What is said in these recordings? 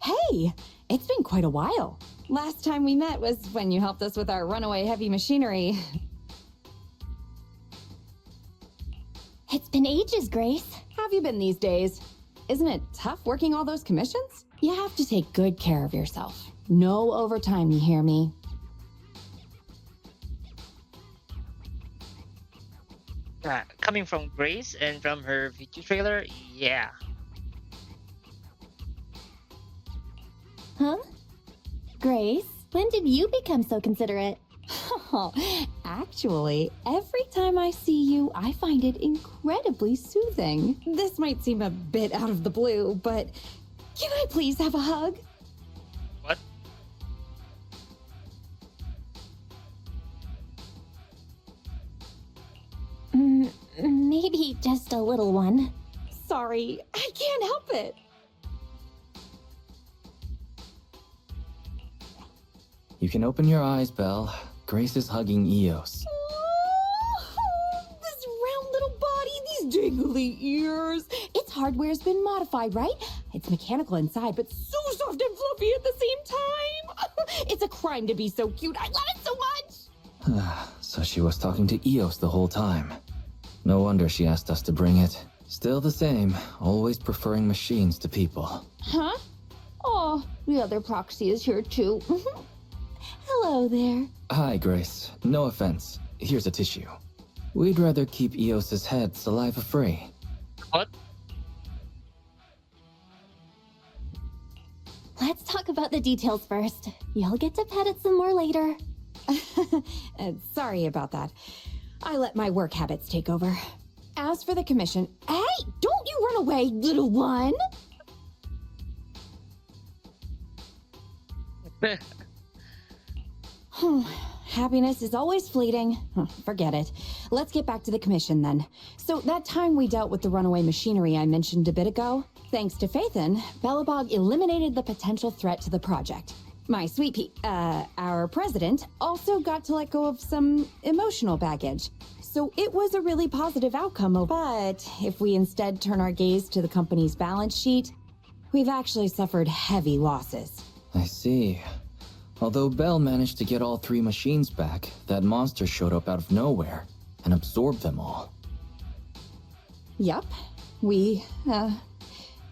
Hey, it's been quite a while. Last time we met was when you helped us with our runaway heavy machinery. It's been ages, Grace. How have you been these days? Isn't it tough working all those commissions? You have to take good care of yourself. No overtime, you hear me? Coming from Grace and from her video trailer, yeah. Huh? Grace, when did you become so considerate? Actually, every time I see you, I find it incredibly soothing. This might seem a bit out of the blue, but can I please have a hug? What? Maybe just a little one. Sorry, I can't help it. You can open your eyes, Belle. Grace is hugging Eos. This round little body, these dangly ears. Its hardware's been modified, right? It's mechanical inside, but so soft and fluffy at the same time. It's a crime to be so cute. I love it so much. So she was talking to Eos the whole time. No wonder she asked us to bring it. Still the same, always preferring machines to people. Huh? Oh, the other proxy is here too. Hello there. Hi, Grace. No offense. Here's a tissue. We'd rather keep Eos's head saliva-free. What? Let's talk about the details first. You'll get to pet it some more later. Sorry about that. I let my work habits take over. As for the commission, hey, don't you run away, little one! Happiness is always fleeting. Forget it. Let's get back to the commission then. So that time we dealt with the runaway machinery I mentioned a bit ago, thanks to Phaethon, Belobog eliminated the potential threat to the project. My sweet our president, also got to let go of some emotional baggage. So it was a really positive outcome. But if we instead turn our gaze to the company's balance sheet, we've actually suffered heavy losses. I see. Although Belle managed to get all 3 machines back, that monster showed up out of nowhere and absorbed them all. Yup. We,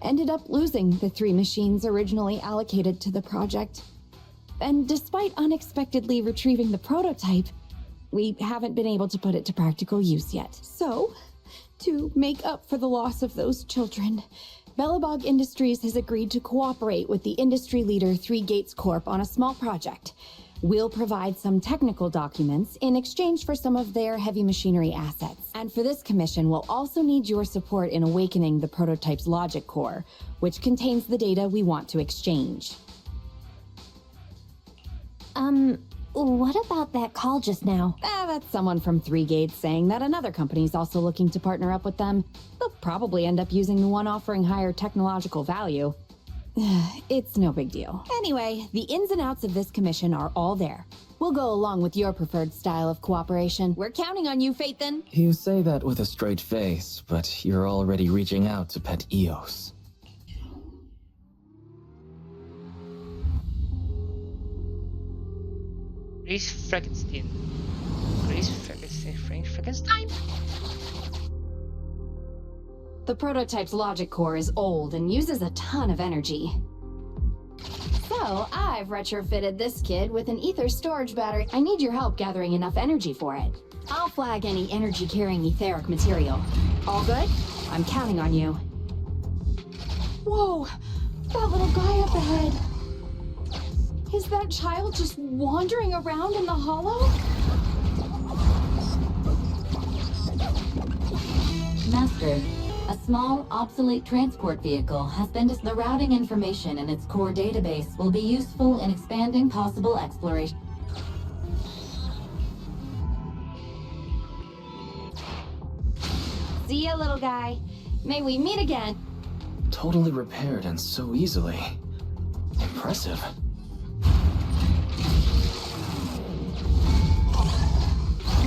ended up losing the 3 machines originally allocated to the project. And despite unexpectedly retrieving the prototype, we haven't been able to put it to practical use yet. So, to make up for the loss of those children, Belobog Industries has agreed to cooperate with the industry leader 3 Gates Corp on a small project. We'll provide some technical documents in exchange for some of their heavy machinery assets. And for this commission, we'll also need your support in awakening the prototype's logic core, which contains the data we want to exchange. What about that call just now? That's someone from 3 Gates saying that another company's also looking to partner up with them. They'll probably end up using the one offering higher technological value. It's no big deal. Anyway, the ins and outs of this commission are all there. We'll go along with your preferred style of cooperation. We're counting on you, Phaethon. You say that with a straight face, but you're already reaching out to pet Eos. Grace Frankenstein. Grace Frankenstein? The prototype's logic core is old and uses a ton of energy. So, I've retrofitted this kid with an ether storage battery. I need your help gathering enough energy for it. I'll flag any energy-carrying etheric material. All good? I'm counting on you. Whoa! That little guy up ahead! Is that child just wandering around in the hollow? Master, a small, obsolete transport vehicle has been the routing information in its core database will be useful in expanding possible exploration. See ya, little guy. May we meet again. Totally repaired and so easily. Impressive.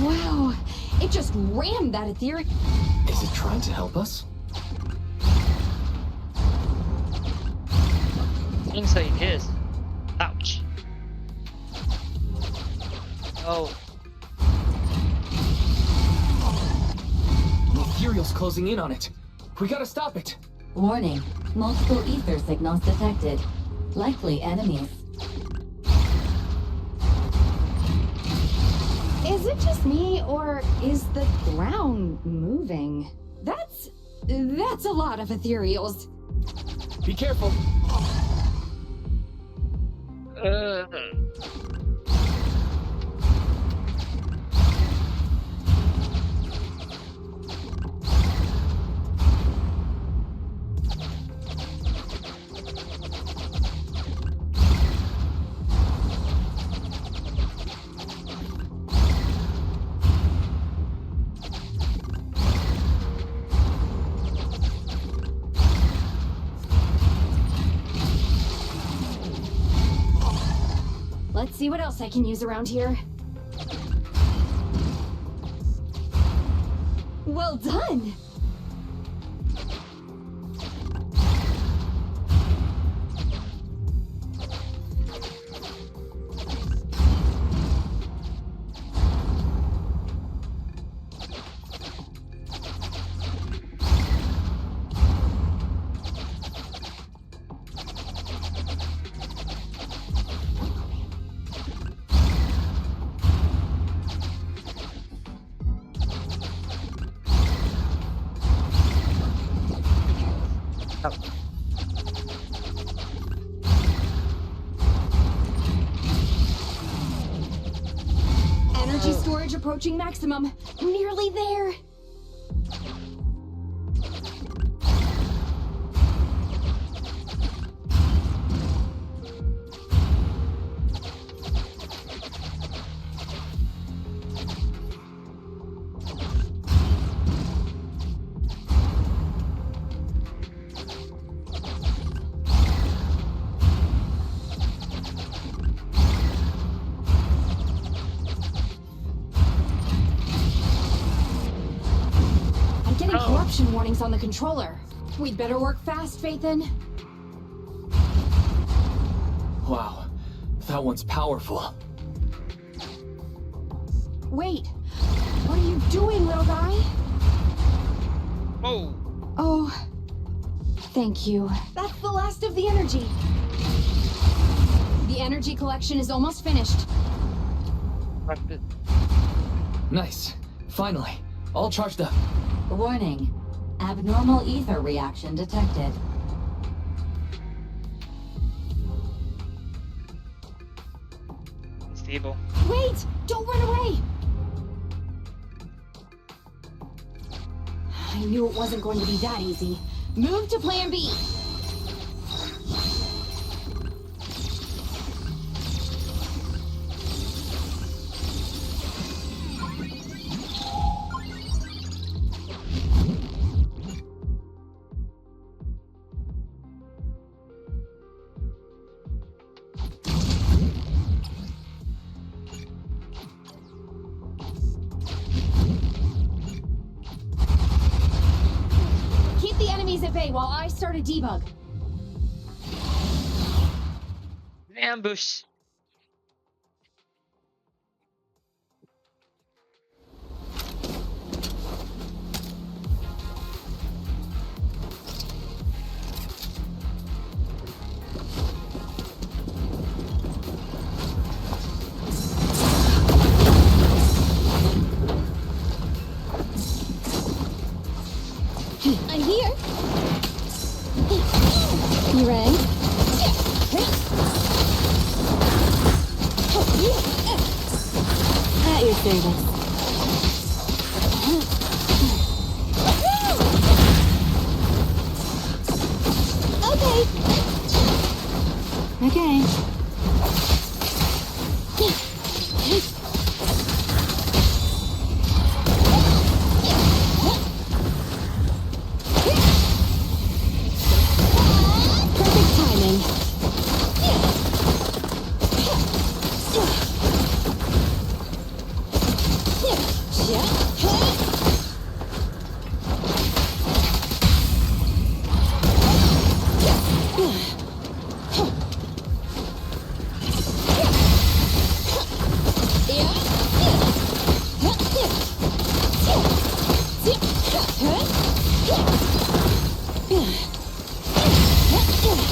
Wow, it just rammed that ethereal. Is it trying to help us? Seems like it is. Ouch. Oh, The ethereal's closing in on it. We gotta stop it. Warning. Multiple ether signals detected. Likely enemies. Is it just me, or is the ground moving? That's a lot of ethereals. Be careful. uh, Let's see what else I can use around here. Well done! Energy storage approaching maximum. Nearly there. I'm getting corruption warnings on the controller. We'd better work fast, Phaethon. Wow, that one's powerful. Wait, what are you doing, little guy? oh, Oh, thank you. That's the last of the energy. The energy collection is almost finished. Nice. Finally. All charged up. Warning. Abnormal ether reaction detected. stable. Wait! Don't run away! I knew it wasn't going to be that easy. Move to plan B. Keep the enemies at bay while I start a debug. An ambush. I'm here. You ready? At your service. Okay. Perfect timing.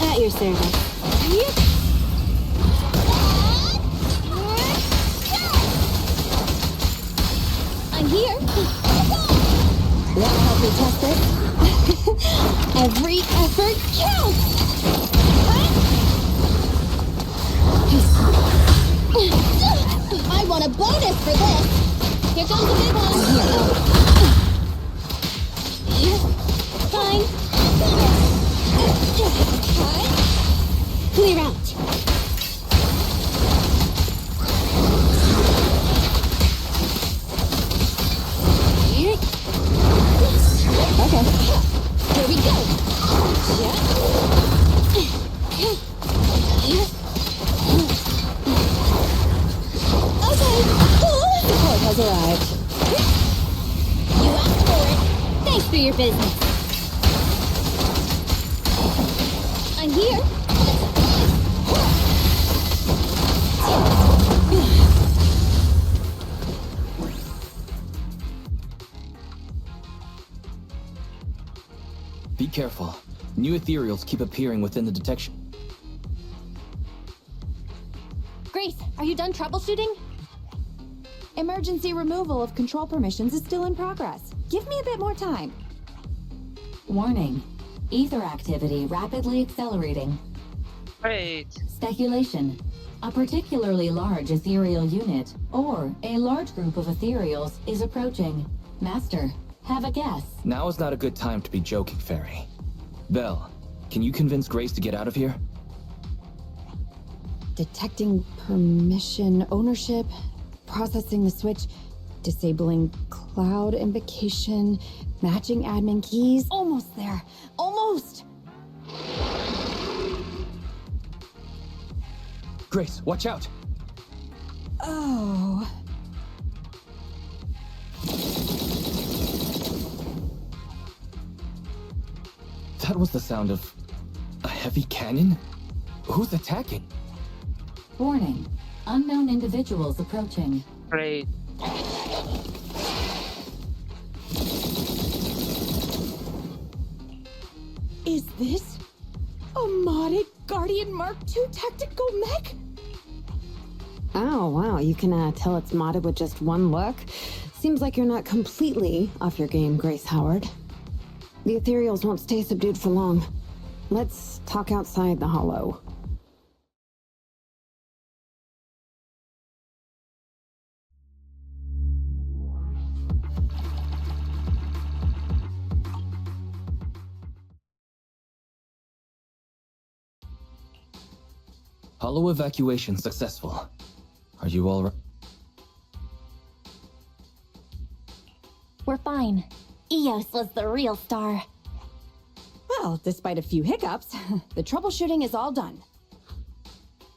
At your service. I'm here. That'll help me test it. Every effort counts! I want a bonus for this. Here comes the big one. Fine. Clear out. Okay. Here we go. Support has arrived. You asked for it. Thanks for your business. I'm here. Be careful. New ethereals keep appearing within the detection. Grace, are you done troubleshooting? Emergency removal of control permissions is still in progress. Give me a bit more time. Warning. Ether activity rapidly accelerating. Great. Speculation. A particularly large ethereal unit, or a large group of ethereals, is approaching. Master, have a guess. Now is not a good time to be joking, Fairy. Belle, can you convince Grace to get out of here? Detecting permission ownership, processing the switch, disabling cloud invocation, matching admin keys. Almost there. Almost! Grace, watch out! Oh. That was the sound of a heavy cannon? Who's attacking? Warning. Unknown individuals approaching. Great. Is this a modded Guardian Mark II tactical mech? Oh, wow. You can tell it's modded with just one look. Seems like you're not completely off your game, Grace Howard. The ethereals won't stay subdued for long. Let's talk outside the hollow. Hollow evacuation successful. Are you all right? We're fine. Eos was the real star. Well, despite a few hiccups, the troubleshooting is all done.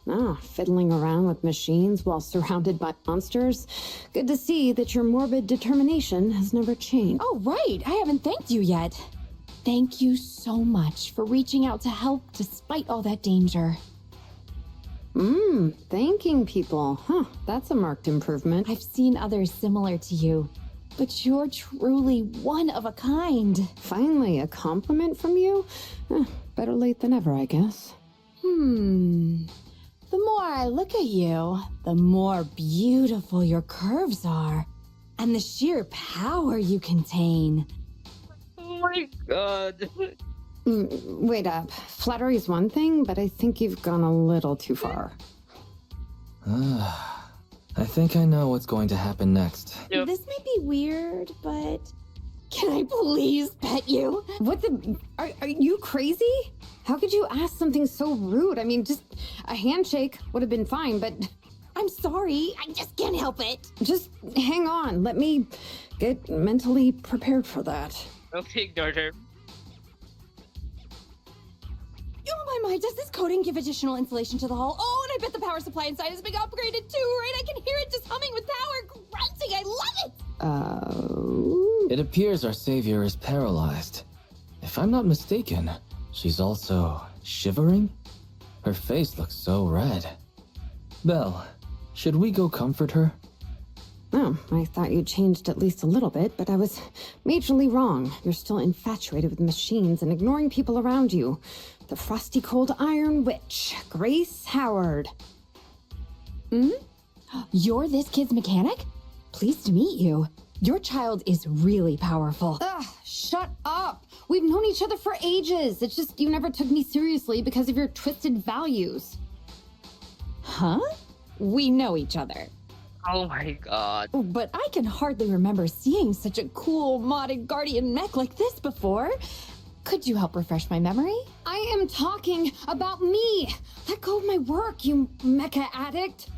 Ah, fiddling around with machines while surrounded by monsters. Good to see that your morbid determination has never changed. Oh, right. I haven't thanked you yet. Thank you so much for reaching out to help despite all that danger. Thanking people. Huh, that's a marked improvement. I've seen others similar to you, but you're truly one of a kind. Finally, a compliment from you? Better late than ever, I guess. The more I look at you, the more beautiful your curves are, and the sheer power you contain. Oh my god. Wait up. Flattery is one thing, but I think you've gone a little too far. I think I know what's going to happen next. Yep. This may be weird, but can I please pet you? What the? Are you crazy? How could you ask something so rude? I mean, just a handshake would have been fine, but I'm sorry, I just can't help it. just hang on. Let me get mentally prepared for that. Okay, ignored her. Oh my, does this coating give additional insulation to the hull? Oh, and I bet the power supply inside has been upgraded too, right? I can hear it just humming with power, grunting. I love it! It appears our savior is paralyzed. If I'm not mistaken, she's also shivering? Her face looks so red. Belle, should we go comfort her? Oh, I thought you'd changed at least a little bit, but I was majorly wrong. You're still infatuated with machines and ignoring people around you. The frosty cold iron witch, Grace Howard. You're this kid's mechanic? Pleased to meet you. Your child is really powerful. Ugh, shut up! We've known each other for ages. It's just you never took me seriously because of your twisted values. Huh? We know each other. Oh my god. But I can hardly remember seeing such a cool modded guardian mech like this before. Could you help refresh my memory? I am talking about me! Let go of my work, you mecha addict!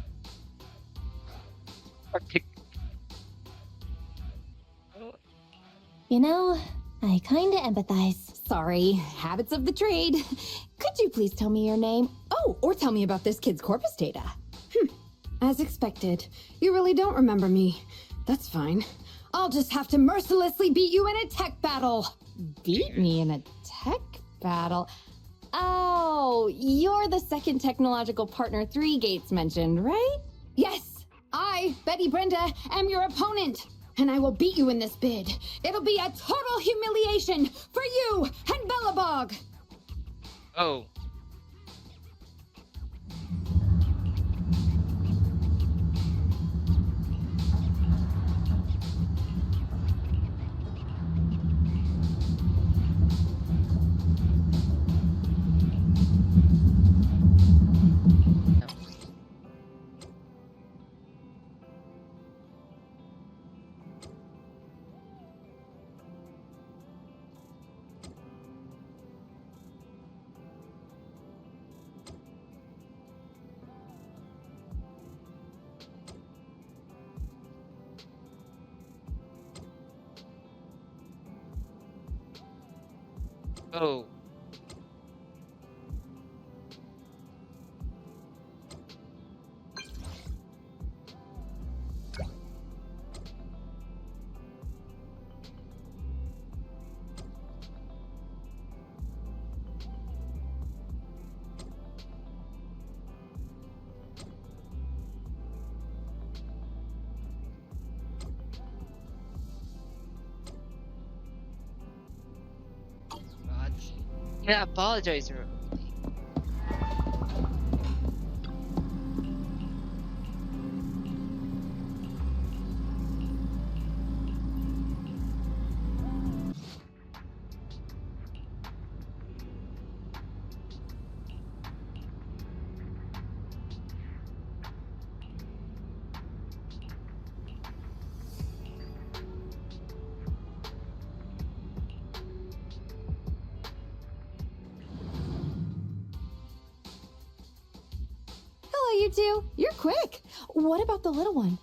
You know, I kinda empathize. Sorry, habits of the trade. Could you please tell me your name? Oh, or tell me about this kid's corpus data. As expected, you really don't remember me. That's fine. I'll just have to mercilessly beat you in a tech battle! Beat me in a tech battle? Oh, you're the second technological partner 3 Gates mentioned, right? Yes! I, Betty Brenda, am your opponent! And I will beat you in this bid. It'll be a total humiliation for you and Bellabog! Oh. Oh. God. Yeah, apologize. Hello, you two. You're quick. What about the little one?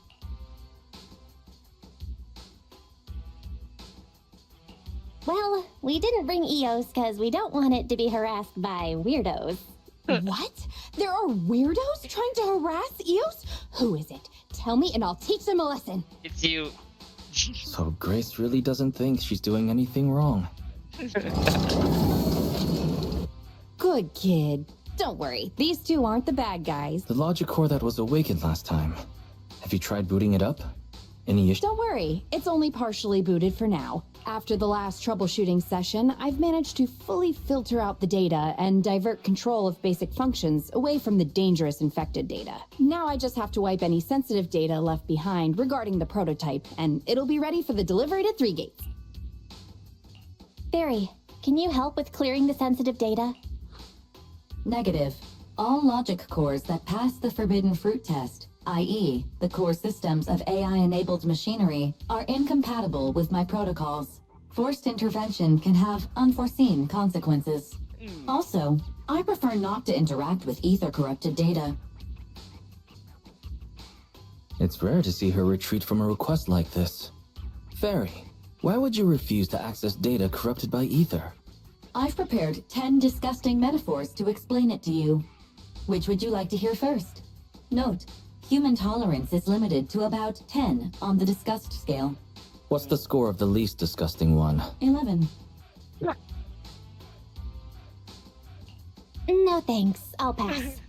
Well, we didn't bring Eos because we don't want it to be harassed by weirdos. What? There are weirdos trying to harass Eos? Who is it? Tell me and I'll teach them a lesson. It's you. So Grace really doesn't think she's doing anything wrong. Good kid. Don't worry, these two aren't the bad guys. The logic core that was awakened last time. Have you tried booting it up? Any issue? Don't worry, it's only partially booted for now. After the last troubleshooting session, I've managed to fully filter out the data and divert control of basic functions away from the dangerous infected data. Now I just have to wipe any sensitive data left behind regarding the prototype, and it'll be ready for the delivery to 3 Gates. Barry, can you help with clearing the sensitive data? Negative. All logic cores that pass the forbidden fruit test, i.e., the core systems of AI-enabled machinery, are incompatible with my protocols. Forced intervention can have unforeseen consequences. Also, I prefer not to interact with ether-corrupted data. It's rare to see her retreat from a request like this. Fairy, why would you refuse to access data corrupted by ether? I've prepared 10 disgusting metaphors to explain it to you. Which would you like to hear first? Note, human tolerance is limited to about 10 on the disgust scale. What's the score of the least disgusting one? 11. No thanks, I'll pass.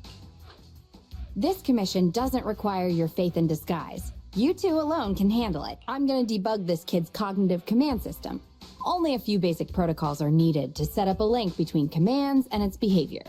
This commission doesn't require your faith in disguise. You two alone can handle it. I'm gonna debug this kid's cognitive command system. Only a few basic protocols are needed to set up a link between commands and its behavior.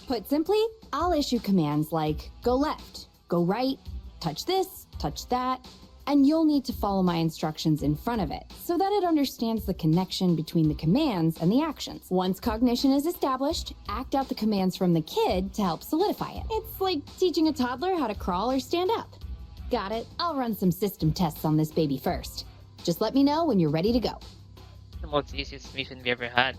Put simply, I'll issue commands like go left, go right, touch this, touch that, and you'll need to follow my instructions in front of it so that it understands the connection between the commands and the actions. Once cognition is established, act out the commands from the kid to help solidify it. It's like teaching a toddler how to crawl or stand up. Got it. I'll run some system tests on this baby first. Just let me know when you're ready to go. The most easiest mission we ever had.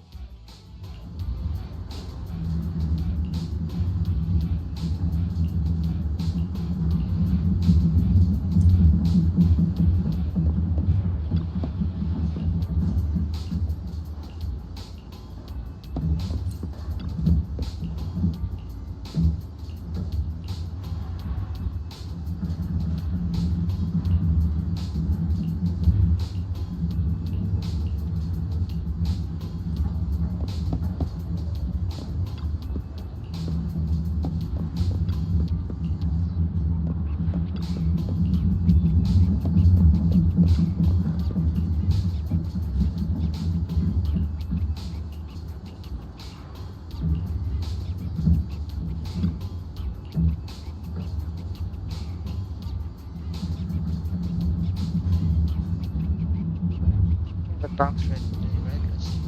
The box red, red, let's see.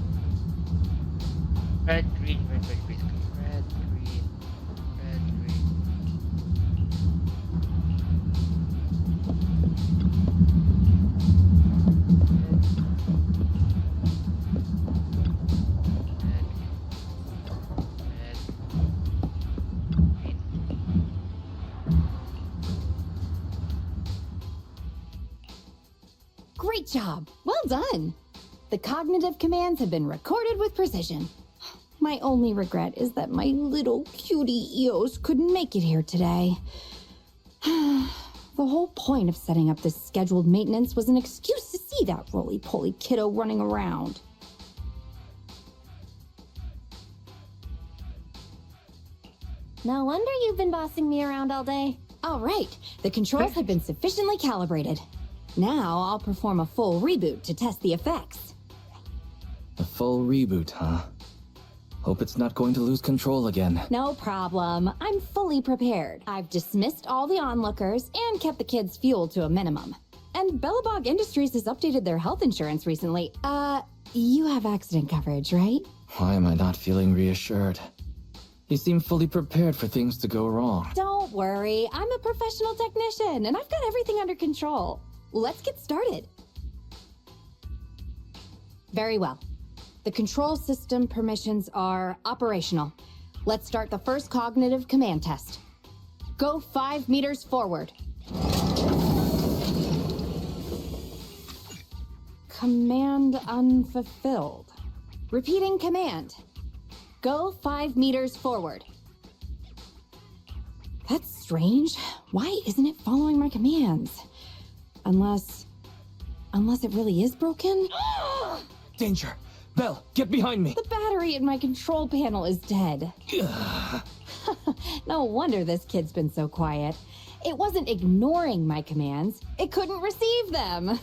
Red, green, red, red, green. Red, green, red, green. Red, green. Great job! Well done! The cognitive commands have been recorded with precision. My only regret is that my little cutie Eos couldn't make it here today. The whole point of setting up this scheduled maintenance was an excuse to see that roly-poly kiddo running around. No wonder you've been bossing me around all day. All right, the controls have been sufficiently calibrated. Now I'll perform a full reboot to test the effects. A full reboot, huh? Hope it's not going to lose control again. No problem. I'm fully prepared. I've dismissed all the onlookers and kept the kids' fuel to a minimum. And Bellabog Industries has updated their health insurance recently. You have accident coverage, right? Why am I not feeling reassured? You seem fully prepared for things to go wrong. Don't worry. I'm a professional technician, and I've got everything under control. Let's get started. Very well. The control system permissions are operational. Let's start the first cognitive command test. Go 5 meters forward. Command unfulfilled. Repeating command. Go 5 meters forward. That's strange. Why isn't it following my commands? Unless it really is broken? Danger! Belle, get behind me! The battery in my control panel is dead. No wonder this kid's been so quiet. It wasn't ignoring my commands. It couldn't receive them.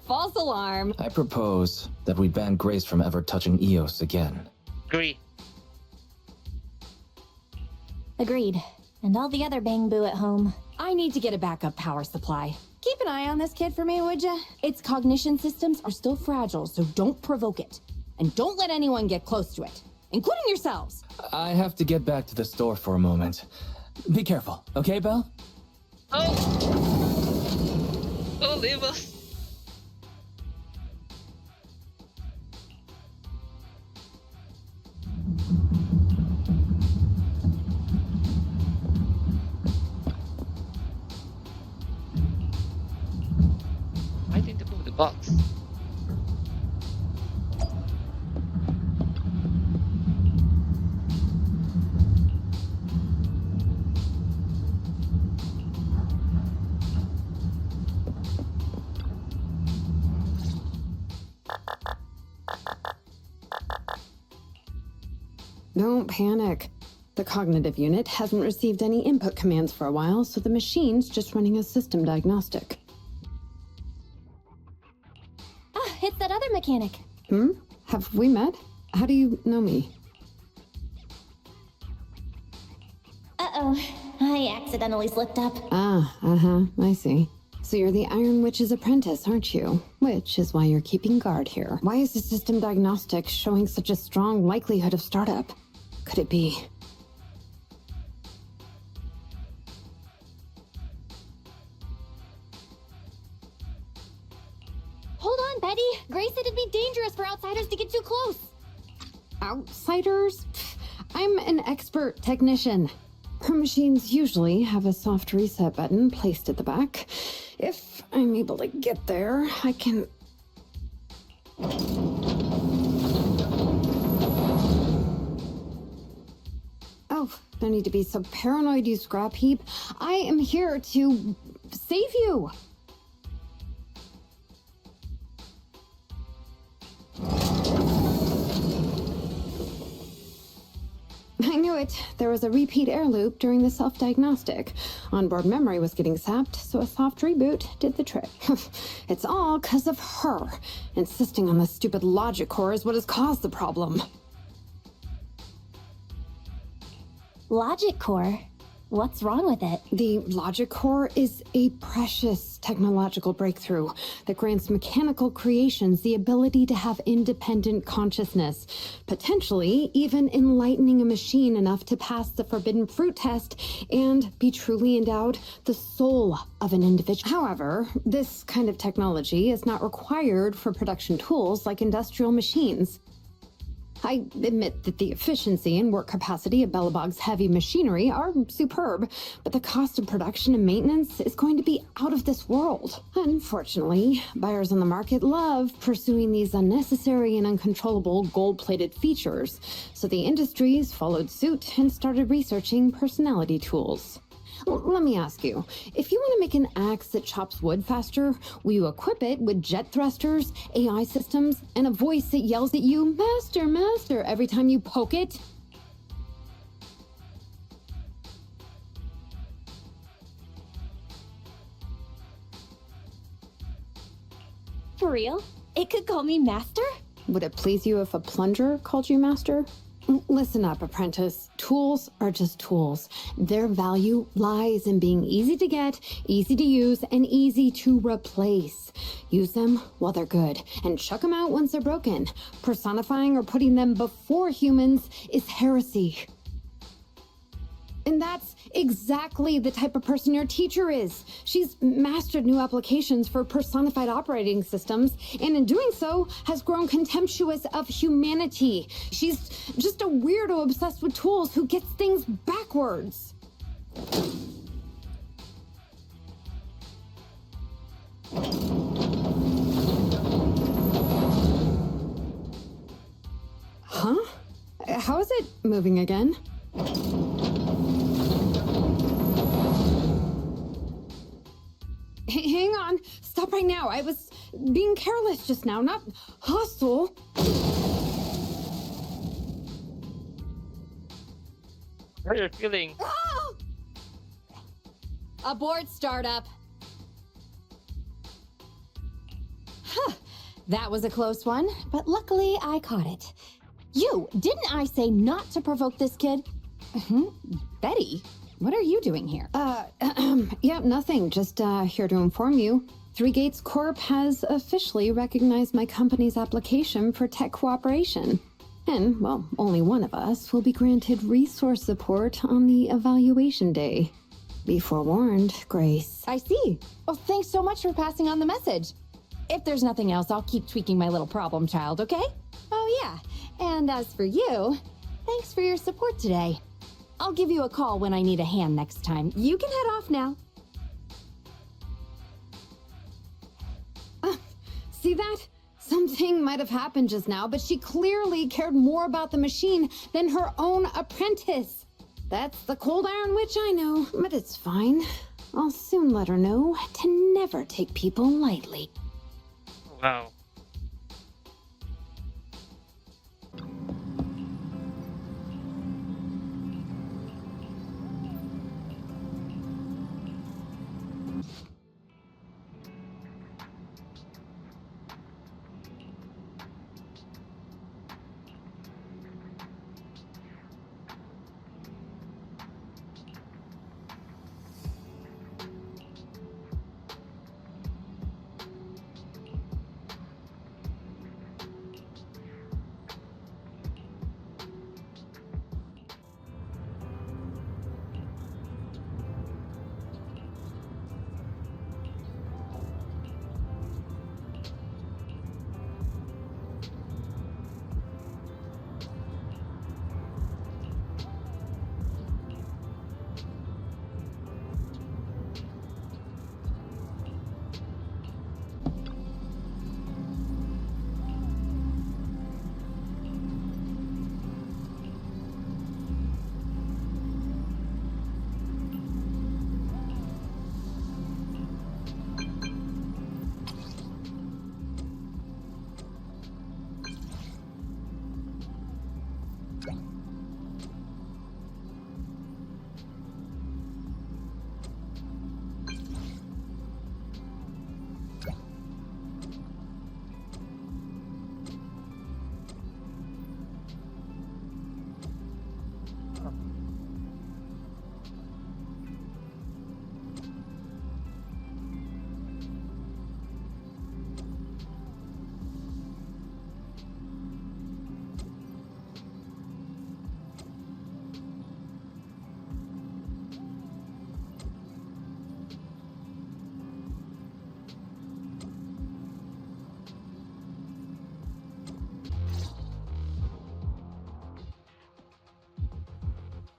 False alarm. I propose that we ban Grace from ever touching Eos again. Agree. Agreed. And all the other bang boo at home. I need to get a backup power supply. Keep an eye on this kid for me, would ya? Its cognition systems are still fragile, so don't provoke it. And don't let anyone get close to it, including yourselves. I have to get back to the store for a moment. Be careful, okay, Belle? Oh! Oh, leave us! I need to move the box. Don't panic. The cognitive unit hasn't received any input commands for a while, so the machine's just running a system diagnostic. Ah, it's that other mechanic. Have we met? How do you know me? Uh-oh, I accidentally slipped up. I see. So you're the Iron Witch's apprentice, aren't you? Which is why you're keeping guard here. Why is the system diagnostic showing such a strong likelihood of startup? Could it be... Hold on, Betty. Grace said it'd be dangerous for outsiders to get too close. Outsiders? Pfft, I'm an expert technician. Her machines usually have a soft reset button placed at the back. If I'm able to get there, I can... Oh, no need to be so paranoid, you scrap heap. I am here to save you. I knew it. There was a repeat air loop during the self-diagnostic. Onboard memory was getting sapped, so a soft reboot did the trick. It's all 'cause of her. Insisting on the stupid logic core is what has caused the problem. Logic core? What's wrong with it? The logic core is a precious technological breakthrough that grants mechanical creations the ability to have independent consciousness, potentially even enlightening a machine enough to pass the forbidden fruit test and be truly endowed the soul of an individual. However, this kind of technology is not required for production tools like industrial machines. I admit that the efficiency and work capacity of Belobog's heavy machinery are superb, but the cost of production and maintenance is going to be out of this world. Unfortunately, buyers on the market love pursuing these unnecessary and uncontrollable gold-plated features, so the industries followed suit and started researching personality tools. Let me ask you, if you want to make an axe that chops wood faster, will you equip it with jet thrusters, AI systems, and a voice that yells at you, "Master, Master," every time you poke it? For real? It could call me Master? Would it please you if a plunger called you Master? Listen up, apprentice. Tools are just tools. Their value lies in being easy to get, easy to use, and easy to replace. Use them while they're good, and chuck them out once they're broken. Personifying or putting them before humans is heresy. And that's exactly the type of person your teacher is. She's mastered new applications for personified operating systems, and in doing so, has grown contemptuous of humanity. She's just a weirdo obsessed with tools who gets things backwards. Huh? How is it moving again? Hang on. Stop right now. I was being careless just now, not hostile. How are you feeling? Oh! Abort startup. Huh. That was a close one, but luckily I caught it. You, didn't I say not to provoke this kid? Betty, what are you doing here? Yeah, nothing. Just here to inform you. Three Gates Corp has officially recognized my company's application for tech cooperation. And, well, only one of us will be granted resource support on the evaluation day. Be forewarned, Grace. I see. Well, thanks so much for passing on the message. If there's nothing else, I'll keep tweaking my little problem child, okay? Oh, yeah. And as for you, thanks for your support today. I'll give you a call when I need a hand next time. You can head off now. See that? Something might have happened just now, but she clearly cared more about the machine than her own apprentice. That's the cold Iron Witch I know, but it's fine. I'll soon let her know to never take people lightly. Wow.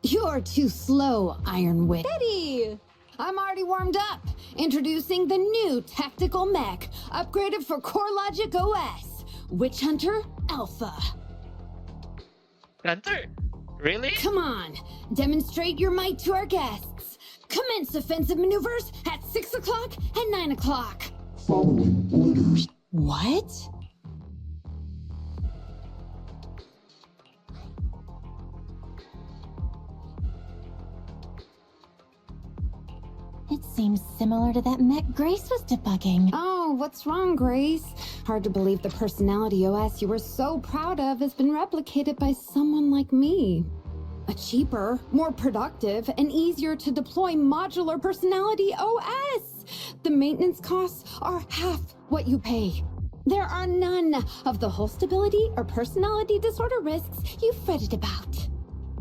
You're too slow, Iron Witch. Betty! I'm already warmed up. Introducing the new tactical mech, upgraded for CoreLogic OS, Witch Hunter Alpha. Hunter? Really? Come on, demonstrate your might to our guests. Commence offensive maneuvers at 6 o'clock and 9 o'clock. Following orders. What? It seems similar to that mech Grace was debugging. Oh, what's wrong, Grace? Hard to believe the personality OS you were so proud of has been replicated by someone like me. A cheaper, more productive, and easier to deploy modular personality OS. The maintenance costs are half what you pay. There are none of the whole stability or personality disorder risks you fretted about.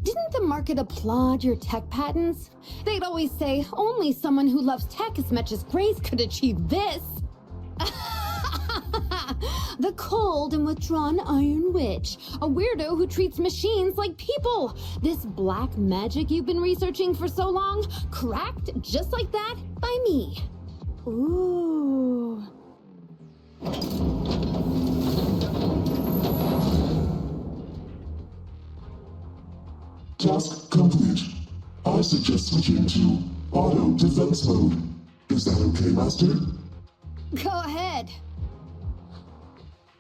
Didn't the market applaud your tech patents? They'd always say only someone who loves tech as much as Grace could achieve this. The cold and withdrawn Iron Witch, a weirdo who treats machines like people. This black magic you've been researching for so long, cracked just like that by me. Ooh. Task complete. I suggest switching to auto defense mode. Is that okay, Master? Go ahead.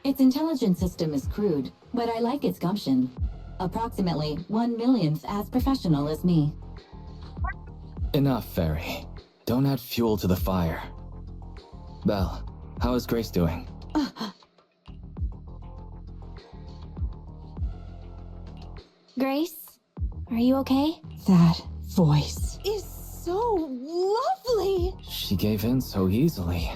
Its intelligence system is crude, but I like its gumption. Approximately 1/1,000th as professional as me. Enough, Fairy. Don't add fuel to the fire. Belle, how is Grace doing? Grace, are you okay? That voice is so lovely! She gave in so easily.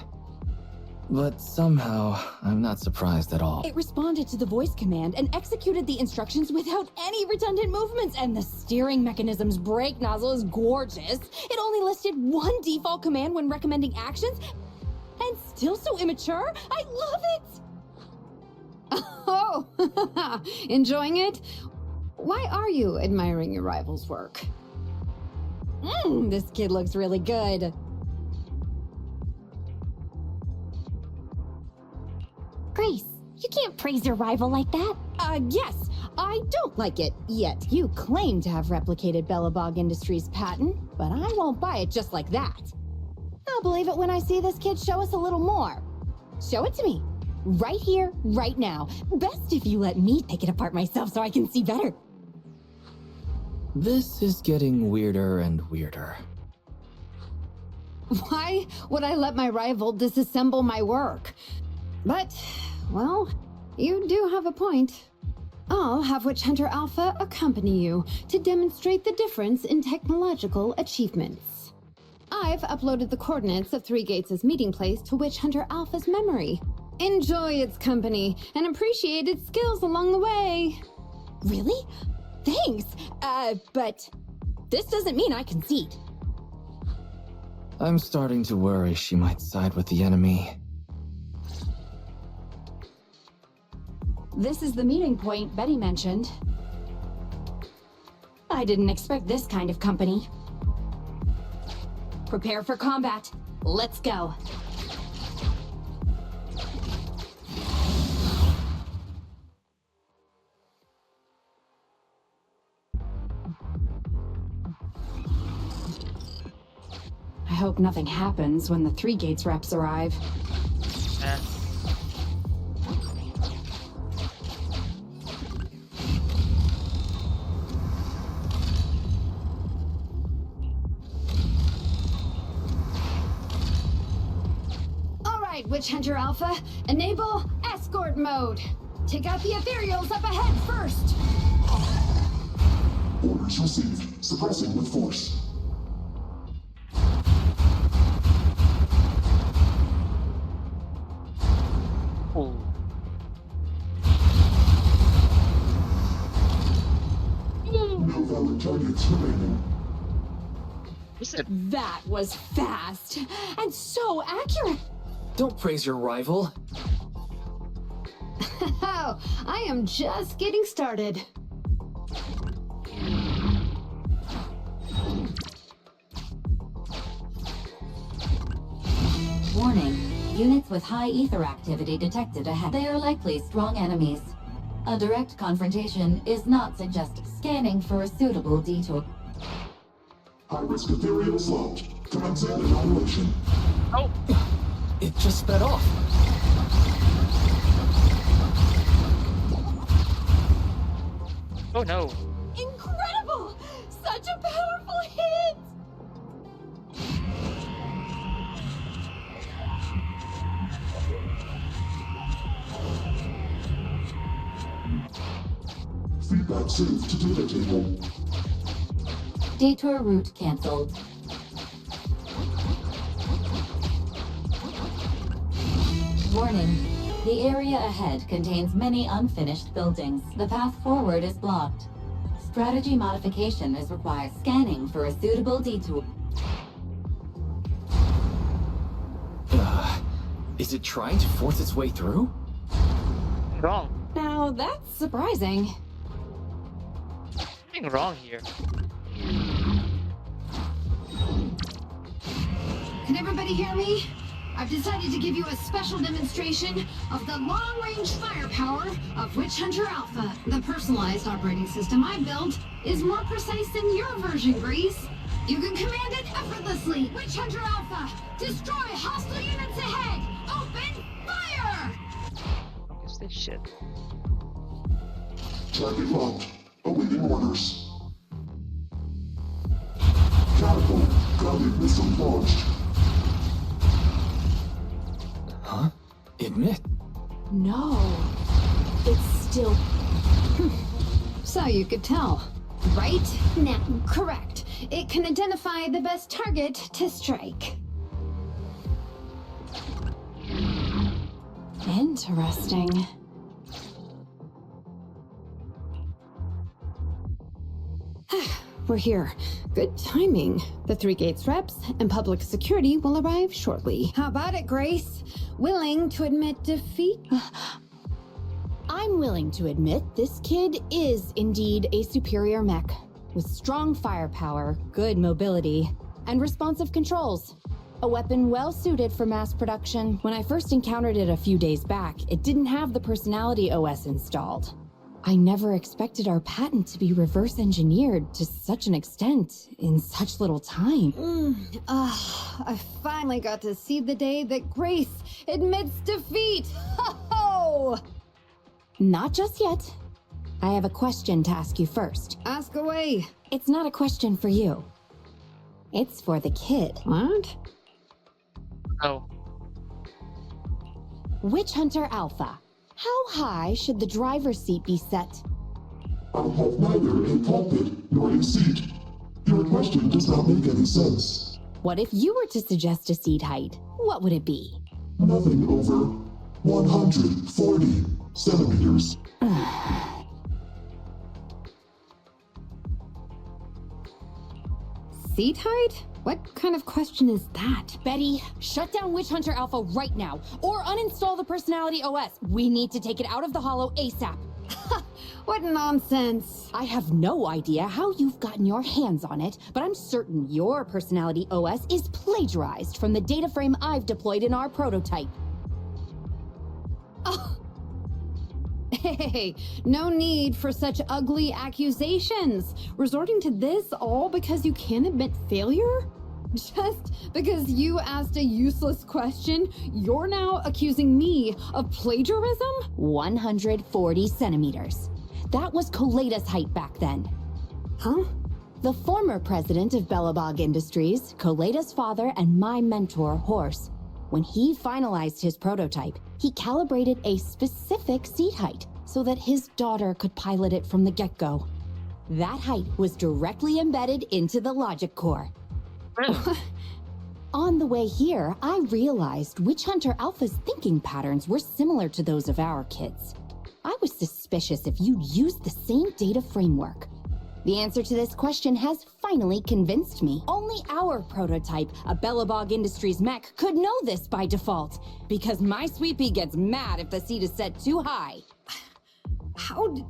But somehow, I'm not surprised at all. It responded to the voice command and executed the instructions without any redundant movements, and the steering mechanism's brake nozzle is gorgeous. It only listed one default command when recommending actions, and still so immature. I love it! Oh, enjoying it? Why are you admiring your rival's work? This kid looks really good. Grace, you can't praise your rival like that. Yes, I don't like it yet. You claim to have replicated Bellabog Industries' patent, but I won't buy it just like that. I'll believe it when I see this kid show us a little more. Show it to me. Right here, right now. Best if you let me take it apart myself so I can see better. This is getting weirder and weirder. Why would I let my rival disassemble my work? But, well, you do have a point. I'll have Witch Hunter Alpha accompany you to demonstrate the difference in technological achievements. I've uploaded the coordinates of Three Gates' meeting place to Witch Hunter Alpha's memory. Enjoy its company and appreciate its skills along the way. Really? Thanks. But this doesn't mean I concede. I'm starting to worry she might side with the enemy. This is the meeting point Betty mentioned. I didn't expect this kind of company. Prepare for combat. Let's go. I hope nothing happens when the Three Gates reps arrive. Eh. Witch Hunter Alpha. Enable escort mode. Take out the ethereals up ahead first. Orders received. Suppressing with force. Oh. No valid targets remaining. Is it? That was fast and so accurate. Don't praise your rival. Oh, I am just getting started. Warning. Units with high ether activity detected ahead. They are likely strong enemies. A direct confrontation is not suggested. Scanning for a suitable detour. High-risk ethereals locked. Commencing annihilation. Oh! It just sped off. Oh no! Incredible! Such a powerful hit! Feedback saved to data table. Detour route cancelled. Warning. The area ahead contains many unfinished buildings. The path forward is blocked. Strategy modification is required. Scanning for a suitable detour. Is it trying to force its way through? Wrong. Now that's surprising. Something wrong here. Can everybody hear me? I've decided to give you a special demonstration of the long-range firepower of Witch Hunter Alpha. The personalized operating system I built is more precise than your version, Grease. You can command it effortlessly. Witch Hunter Alpha, destroy hostile units ahead. Open fire! What is this shit? Target locked. Awaiting orders. Catapult. Grounded missile launched. Huh? Admit. No. It's still. So you could tell, right? Now, correct. It can identify the best target to strike. Interesting. We're here. Good timing. The Three Gates reps and public security will arrive shortly. How about it, Grace? Willing to admit defeat? I'm willing to admit this kid is indeed a superior mech, with strong firepower, good mobility, and responsive controls. A weapon well suited for mass production. When I first encountered it a few days back, it didn't have the personality OS installed. I never expected our patent to be reverse engineered to such an extent in such little time. I finally got to see the day that Grace admits defeat. Ho-ho! Not just yet. I have a question to ask you first. Ask away. It's not a question for you. It's for the kid. What? Oh. Witch Hunter Alpha. How high should the driver's seat be set? I have neither a cockpit nor a seat. Your question does not make any sense. What if you were to suggest a seat height? What would it be? Nothing over 140 centimeters. Seat height? What kind of question is that? Betty, shut down Witch Hunter Alpha right now, or uninstall the Personality OS. We need to take it out of the Holo ASAP. What nonsense. I have no idea how you've gotten your hands on it, but I'm certain your Personality OS is plagiarized from the data frame I've deployed in our prototype. Hey, no need for such ugly accusations. Resorting to this all because you can't admit failure? Just because you asked a useless question, you're now accusing me of plagiarism? 140 centimeters. That was Coletta's height back then. Huh? The former president of Bellabog Industries, Coletta's father, and my mentor, Horse, When he finalized his prototype, he calibrated a specific seat height so that his daughter could pilot it from the get-go. That height was directly embedded into the logic core. On the way here, I realized Witch Hunter Alpha's thinking patterns were similar to those of our kids. I was suspicious if you'd used the same data framework. The answer to this question has finally convinced me. Only our prototype, a Bellabog Industries mech, could know this by default, because my sweepy gets mad if the seat is set too high. How did...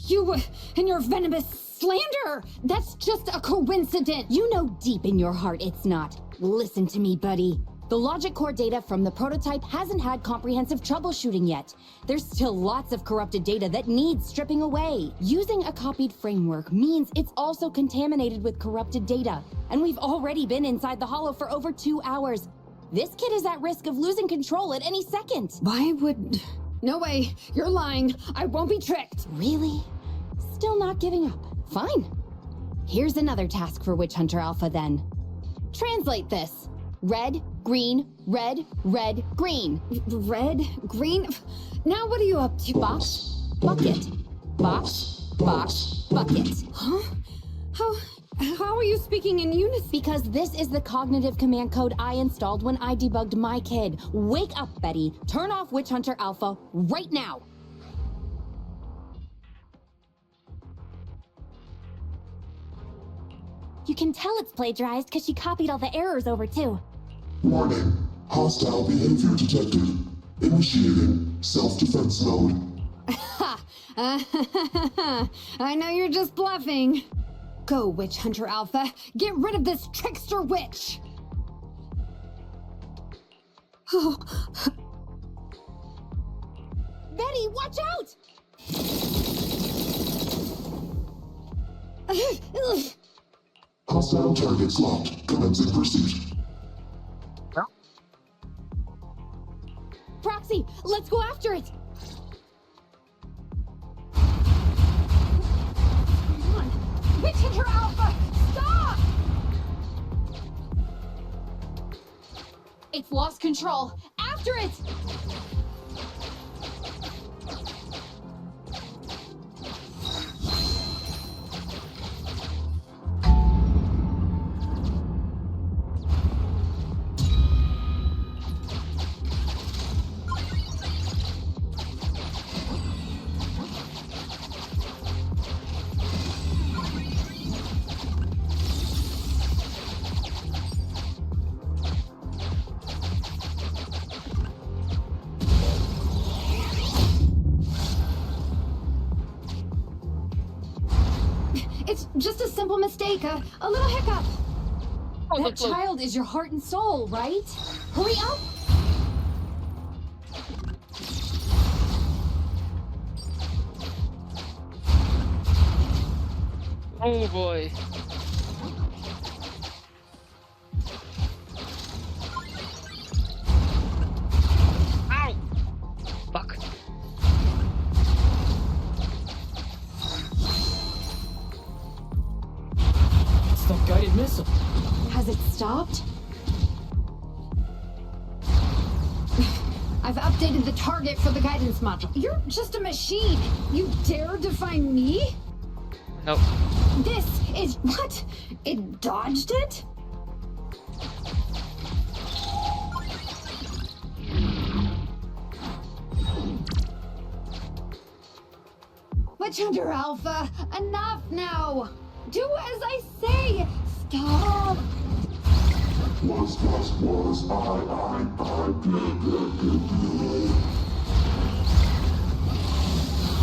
You and your venomous slander! That's just a coincidence! You know deep in your heart it's not. Listen to me, buddy. The logic core data from the prototype hasn't had comprehensive troubleshooting yet. There's still lots of corrupted data that needs stripping away. Using a copied framework means it's also contaminated with corrupted data. And we've already been inside the hollow for over 2 hours. This kid is at risk of losing control at any second. Why would... No way! You're lying! I won't be tricked! Really? Still not giving up. Fine. Here's another task for Witch Hunter Alpha then. Translate this. Red, green, red, red, green. Red? Green? Now what are you up to? Box, bucket. Box, box, bucket. Huh? How are you speaking in unison? Because this is the cognitive command code I installed when I debugged my kid. Wake up, Betty. Turn off Witch Hunter Alpha right now. You can tell it's plagiarized because she copied all the errors over too. Warning. Hostile behavior detected. Initiating self-defense mode. I know you're just bluffing. Go, Witch Hunter Alpha. Get rid of this trickster witch! Betty, watch out! Hostile targets locked. Commencing pursuit. Proxy, let's go after it! Come on! Witch Hunter Alpha! Stop! It's lost control. After it! It's just a simple mistake, a little hiccup. That child is your heart and soul, right? Hurry up! Oh boy. Ow! Fuck. It's that guided missile. Has it stopped? I've updated the target for the guidance module. You're just a machine. You dare define me? Nope. This is what? It dodged it? Witch Hunter Alpha, enough now! Do as I say! Stop! Was, I, did.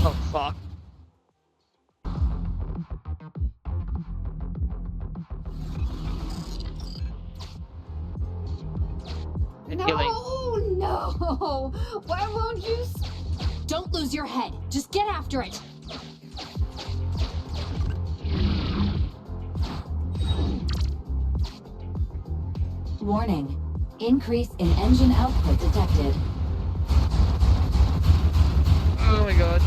Oh fuck. No, no! Why won't you? Don't lose your head. Just get after it. Warning. Increase in engine output detected. Oh my god.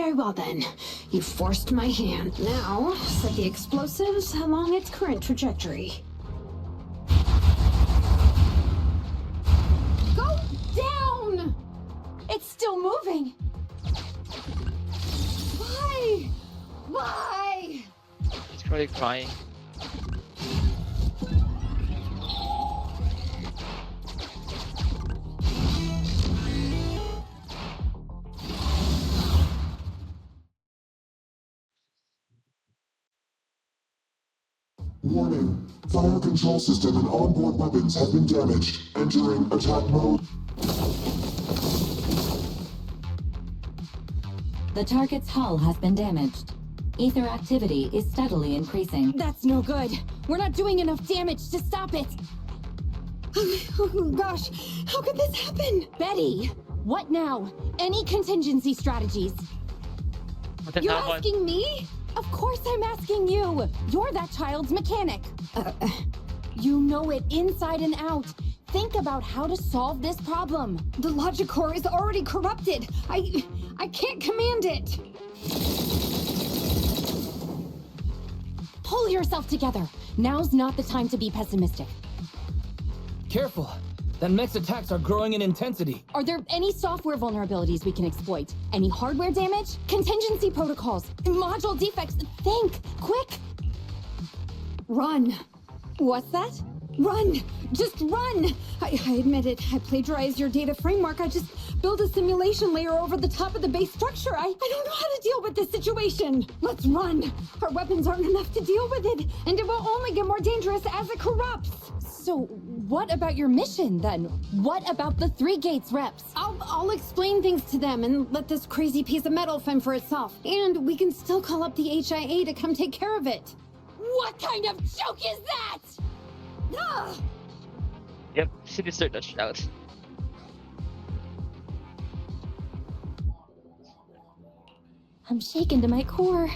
Very well then. You forced my hand. Now, set the explosives along its current trajectory. Go down! It's still moving. Why? Why? He's probably crying. Warning. Fire control system and onboard weapons have been damaged. Entering attack mode. The target's hull has been damaged. Ether activity is steadily increasing. That's no good. We're not doing enough damage to stop it. Oh gosh, how could this happen? Betty, what now? Any contingency strategies? But then You're that one- asking me? Of course I'm asking you. You're that child's mechanic. You know it inside and out. Think about how to solve this problem. The logic core is already corrupted. I can't command it. Pull yourself together. Now's not the time to be pessimistic. Careful! That mech's attacks are growing in intensity. Are there any software vulnerabilities we can exploit? Any hardware damage? Contingency protocols? Module defects? Think! Quick! Run. What's that? Run! Just run! I admit it. I plagiarized your data framework. I just built a simulation layer over the top of the base structure. I don't know how to deal with this situation. Let's run. Our weapons aren't enough to deal with it, and it will only get more dangerous as it corrupts. So, what about your mission, then? What about the 3 Gates reps? I'll explain things to them and let this crazy piece of metal fend for itself. And we can still call up the HIA to come take care of it. What kind of joke is that? Ah! Yep, sinister that shout. I'm shaken to my core.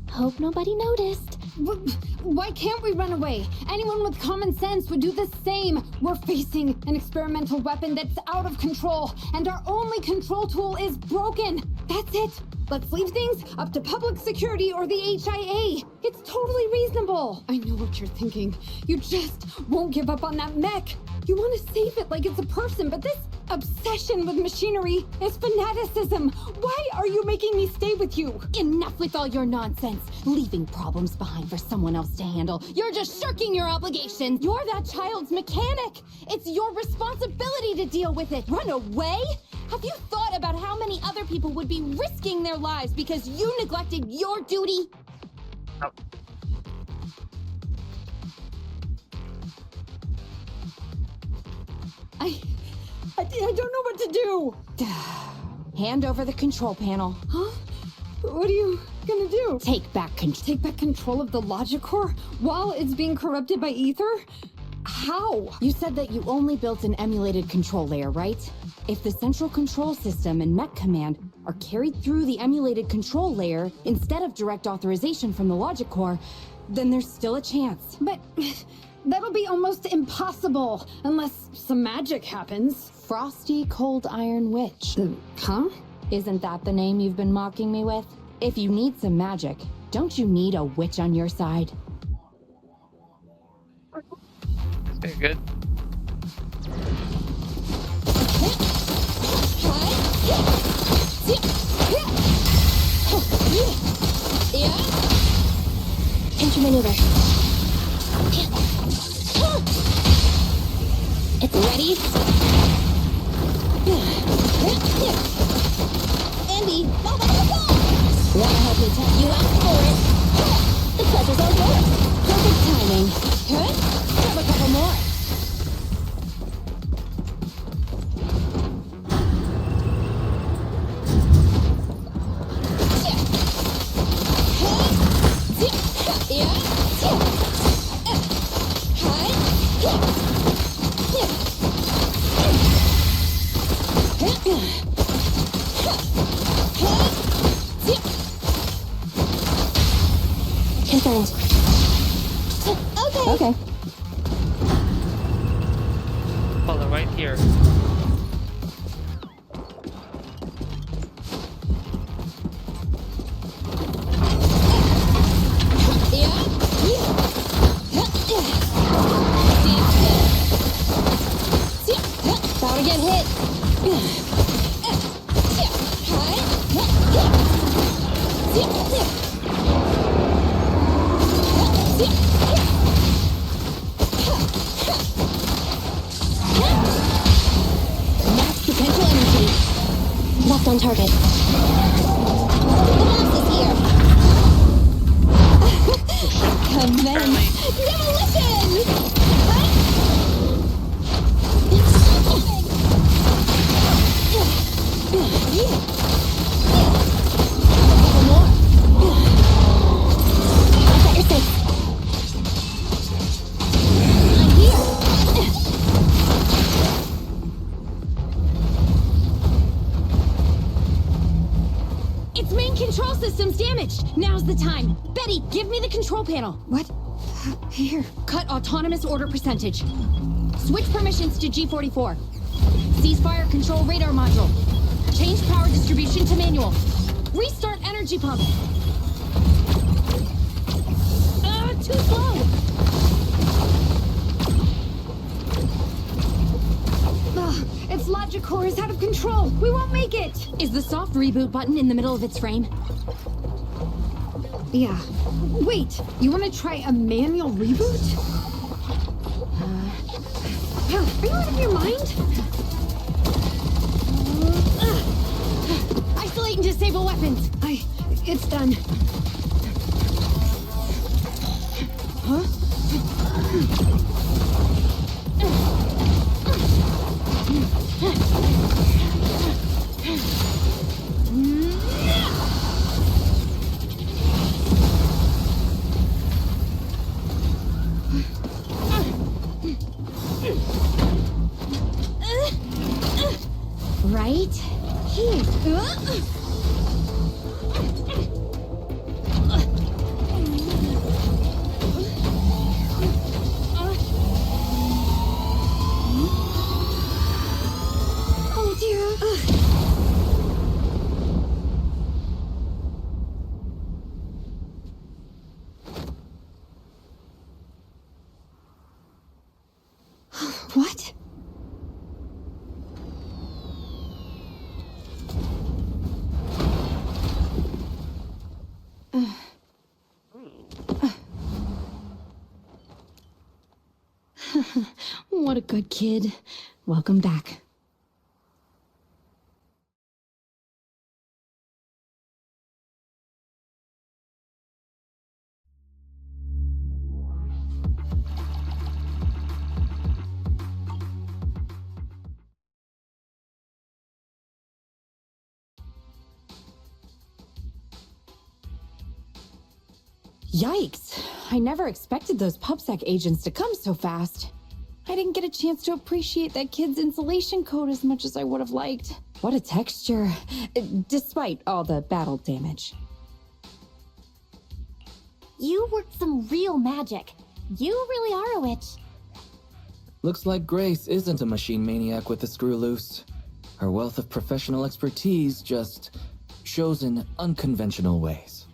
Hope nobody noticed. Why can't we run away? Anyone with common sense would do the same. We're facing an experimental weapon that's out of control, and our only control tool is broken. That's it. Let's leave things up to public security or the HIA. It's totally reasonable. I know what you're thinking. You just won't give up on that mech. You want to save it like it's a person, but this obsession with machinery is fanaticism. Why are you making me stay with you? Enough with all your nonsense. Leaving problems behind for someone else to handle. You're just shirking your obligations. You're that child's mechanic. It's your responsibility to deal with it. Run away? Have you thought about how many other people would be risking their lives because you neglected your duty? Oh. I don't know what to do. Hand over the control panel. Huh? What are you gonna do? Take back control. Take back control of the logic core while it's being corrupted by ether? How? You said that you only built an emulated control layer, right? If the central control system and mech command are carried through the emulated control layer instead of direct authorization from the logic core, then there's still a chance. But that'll be almost impossible unless some magic happens. Frosty Cold Iron Witch. Huh? Isn't that the name you've been mocking me with? If you need some magic, don't you need a witch on your side? Very good. Intermaneuver. It's ready. Andy, wanna help me tap you out for it? The pleasure's all yours. Perfect timing. Good? Grab a couple more. Confirmed. Okay. Max potential energy. Left on target. The boss is here. Commence demolition! Its main control system's damaged. Now's the time. Betty, give me the control panel. What? Here. Cut autonomous order percentage. Switch permissions to G44. Ceasefire control radar module. Change power distribution to manual. Restart energy pump. Too slow. Its logic core is out of control. We won't make it. Is the soft reboot button in the middle of its frame? Yeah. Wait, you want to try a manual reboot? Are you out of your mind? Isolate and disable weapons. It's done. Huh? Right here. Oh dear. What? What a good kid. Welcome back. Yikes! I never expected those PubSec agents to come so fast. I didn't get a chance to appreciate that kid's insulation coat as much as I would have liked. What a texture, despite all the battle damage. You worked some real magic. You really are a witch. Looks like Grace isn't a machine maniac with the screw loose. Her wealth of professional expertise just shows in unconventional ways.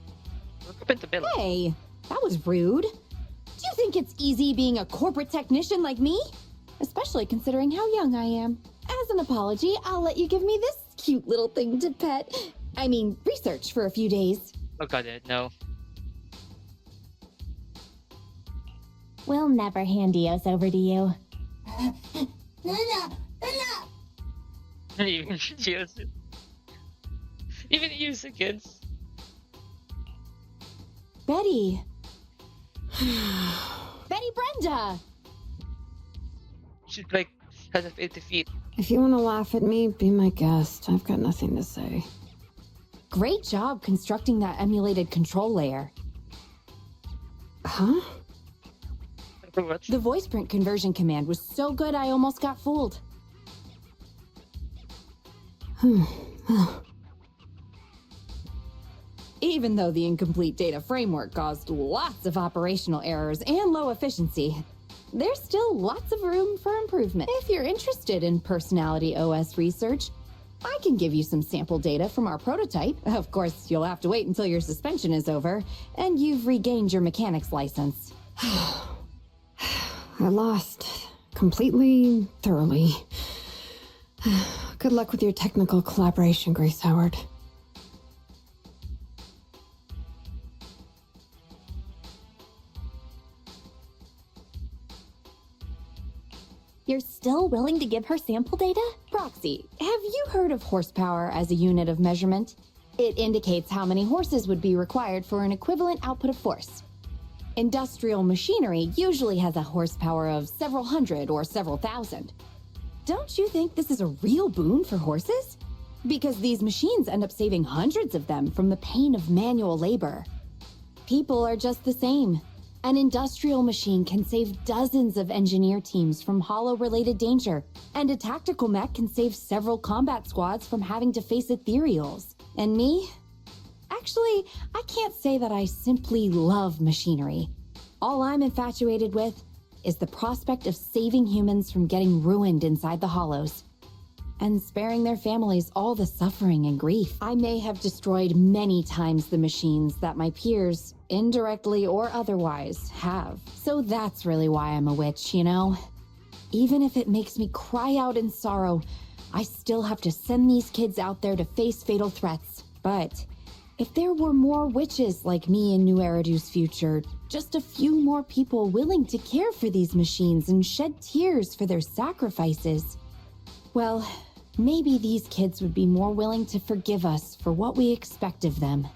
Look up into Billy. Hey, that was rude. Do you think it's easy being a corporate technician like me? Especially considering how young I am. As an apology, I'll let you give me this cute little thing to pet. I mean, research for a few days. Oh god, no. We'll never hand Eos over to you. Even use it. Even use it, kids. Betty. Betty Brenda! She's like, has a 50 feet. If you want to laugh at me, be my guest. I've got nothing to say. Great job constructing that emulated control layer. Huh? What? The voice print conversion command was so good I almost got fooled. Even though the incomplete data framework caused lots of operational errors and low efficiency, there's still lots of room for improvement. If you're interested in personality OS research, I can give you some sample data from our prototype. Of course, you'll have to wait until your suspension is over and you've regained your mechanics license. I lost completely, thoroughly. Good luck with your technical collaboration, Grace Howard. You're still willing to give her sample data? Roxy, have you heard of horsepower as a unit of measurement? It indicates how many horses would be required for an equivalent output of force. Industrial machinery usually has a horsepower of several hundred or several thousand. Don't you think this is a real boon for horses? Because these machines end up saving hundreds of them from the pain of manual labor. People are just the same. An industrial machine can save dozens of engineer teams from hollow-related danger, and a tactical mech can save several combat squads from having to face ethereals. And me? Actually, I can't say that I simply love machinery. All I'm infatuated with is the prospect of saving humans from getting ruined inside the hollows, and sparing their families all the suffering and grief. I may have destroyed many times the machines that my peers, indirectly or otherwise, have. So that's really why I'm a witch, you know? Even if it makes me cry out in sorrow, I still have to send these kids out there to face fatal threats. But if there were more witches like me in New Eridu's future, just a few more people willing to care for these machines and shed tears for their sacrifices, well, maybe these kids would be more willing to forgive us for what we expect of them.